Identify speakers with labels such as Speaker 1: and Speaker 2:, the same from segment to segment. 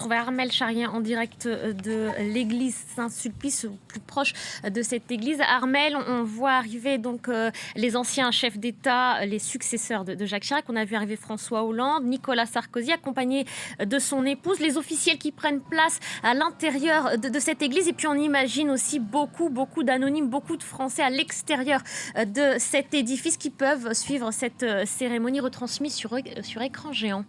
Speaker 1: retrouver Armelle Charrière en direct de l'église Saint-Sulpice, ou plus proche de cette église. Armelle, on voit arriver donc les anciens chefs d'État, les successeurs de Jacques Chirac. On a vu arriver François Hollande, Nicolas Sarkozy, accompagné de son épouse, les officiels qui prennent place à l'intérieur de cette église. Et puis on imagine aussi beaucoup d'anonymes, beaucoup de Français à l'extérieur de cet édifice qui peuvent suivre cette cérémonie retransmise sur écran géant.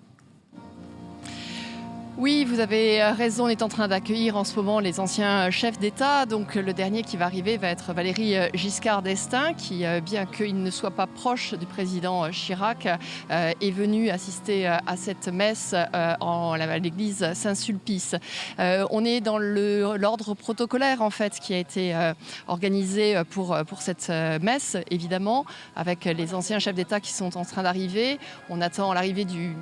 Speaker 2: Oui, vous avez raison, on est en train d'accueillir en ce moment les anciens chefs d'État. Donc le dernier qui va arriver va être Valéry Giscard d'Estaing, qui, bien qu'il ne soit pas proche du président Chirac, est venu assister à cette messe à l'église Saint-Sulpice. On est dans l'ordre protocolaire en fait qui a été organisé pour cette messe, évidemment, avec les anciens chefs d'État qui sont en train d'arriver. On attend l'arrivée du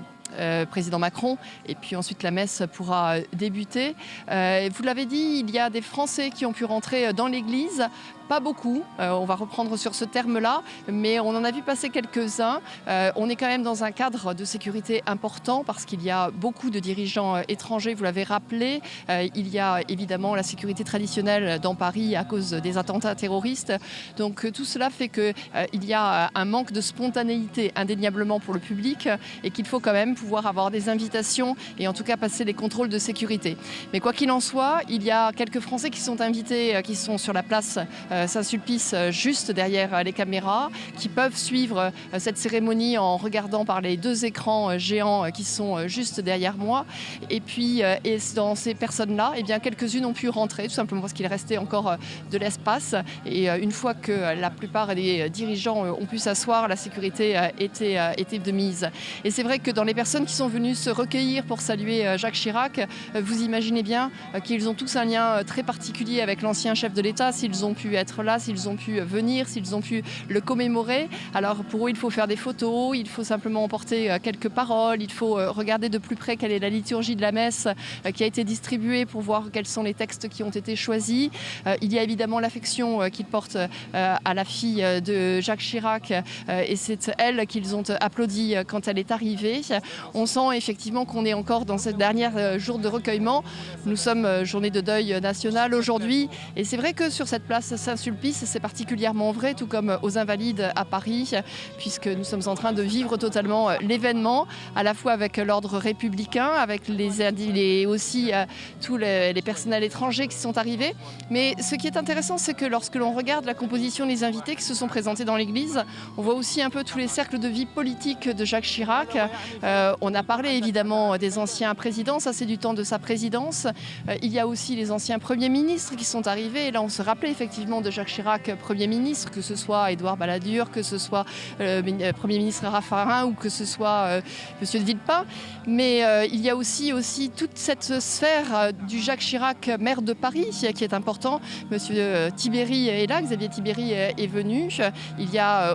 Speaker 2: président Macron, et puis ensuite la messe pourra débuter. Vous l'avez dit, il y a des Français qui ont pu rentrer dans l'église. Pas beaucoup, on va reprendre sur ce terme-là, mais on en a vu passer quelques-uns. On est quand même dans un cadre de sécurité important parce qu'il y a beaucoup de dirigeants étrangers, vous l'avez rappelé. Il y a évidemment la sécurité traditionnelle dans Paris à cause des attentats terroristes. Donc tout cela fait qu'il y a un manque de spontanéité indéniablement pour le public et qu'il faut quand même pouvoir avoir des invitations et en tout cas passer les contrôles de sécurité. Mais quoi qu'il en soit, il y a quelques Français qui sont invités, qui sont sur la place Saint-Sulpice, juste derrière les caméras, qui peuvent suivre cette cérémonie en regardant par les deux écrans géants qui sont juste derrière moi. Et puis, dans ces personnes-là, eh bien, quelques-unes ont pu rentrer, tout simplement parce qu'il restait encore de l'espace. Et une fois que la plupart des dirigeants ont pu s'asseoir, la sécurité était de mise. Et c'est vrai que dans les personnes qui sont venues se recueillir pour saluer Jacques Chirac, vous imaginez bien qu'ils ont tous un lien très particulier avec l'ancien chef de l'État, s'ils ont pu être là, s'ils ont pu venir, s'ils ont pu le commémorer. Alors pour eux, il faut faire des photos, il faut simplement emporter quelques paroles, il faut regarder de plus près quelle est la liturgie de la messe qui a été distribuée pour voir quels sont les textes qui ont été choisis. Il y a évidemment l'affection qu'ils portent à la fille de Jacques Chirac et c'est elle qu'ils ont applaudi quand elle est arrivée. On sent effectivement qu'on est encore dans cette dernière jour de recueillement. Nous sommes journée de deuil national aujourd'hui et c'est vrai que sur cette place Saint-Sulpice, c'est particulièrement vrai, tout comme aux Invalides à Paris, puisque nous sommes en train de vivre totalement l'événement, à la fois avec l'ordre républicain, avec aussi tous les personnels étrangers qui sont arrivés. Mais ce qui est intéressant, c'est que lorsque l'on regarde la composition des invités qui se sont présentés dans l'église, on voit aussi un peu tous les cercles de vie politique de Jacques Chirac. On a parlé évidemment des anciens présidents, ça c'est du temps de sa présidence. Il y a aussi les anciens premiers ministres qui sont arrivés, et là on se rappelait effectivement de Jacques Chirac, Premier ministre, que ce soit Édouard Balladur, que ce soit Premier ministre Raffarin ou que ce soit Monsieur de Villepin. Mais il y a aussi toute cette sphère du Jacques Chirac, maire de Paris, qui est important. Monsieur Tibéri est là, Xavier Tibéri est venu.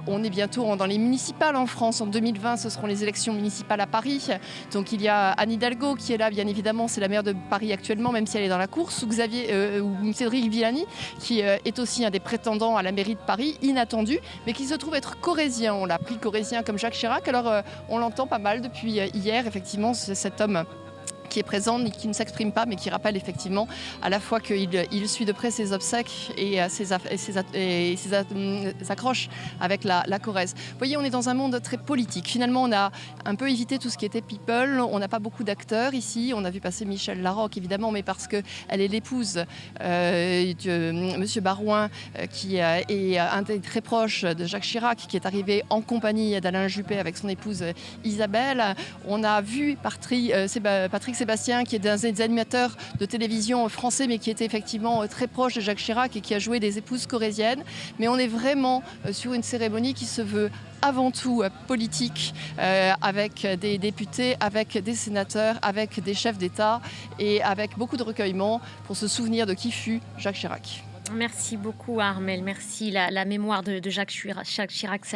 Speaker 2: On est bientôt dans les municipales en France. En 2020, ce seront les élections municipales à Paris. Donc il y a Anne Hidalgo qui est là, bien évidemment, c'est la maire de Paris actuellement, même si elle est dans la course, ou Cédric Villani, qui est aussi un des prétendants à la mairie de Paris, inattendu, mais qui se trouve être corrézien. On l'a pris corrézien comme Jacques Chirac, alors on l'entend pas mal depuis hier, effectivement, c'est cet homme qui est présent, mais qui ne s'exprime pas, mais qui rappelle effectivement à la fois qu'il suit de près ses obsèques et ses accroches avec la Corrèze. Vous voyez, on est dans un monde très politique. Finalement, on a un peu évité tout ce qui était people. On n'a pas beaucoup d'acteurs ici. On a vu passer Michel Larocque, évidemment, mais parce qu'elle est l'épouse de Monsieur Barouin, qui est un des très proches de Jacques Chirac, qui est arrivé en compagnie d'Alain Juppé avec son épouse Isabelle. On a vu Patrick Sébastien, qui est un des animateurs de télévision français, mais qui était effectivement très proche de Jacques Chirac et qui a joué des épouses corréziennes. Mais on est vraiment sur une cérémonie qui se veut avant tout politique, avec des députés, avec des sénateurs, avec des chefs d'État et avec beaucoup de recueillement pour se souvenir de qui fut Jacques Chirac.
Speaker 1: Merci beaucoup Armelle, merci. La mémoire de Jacques Chirac.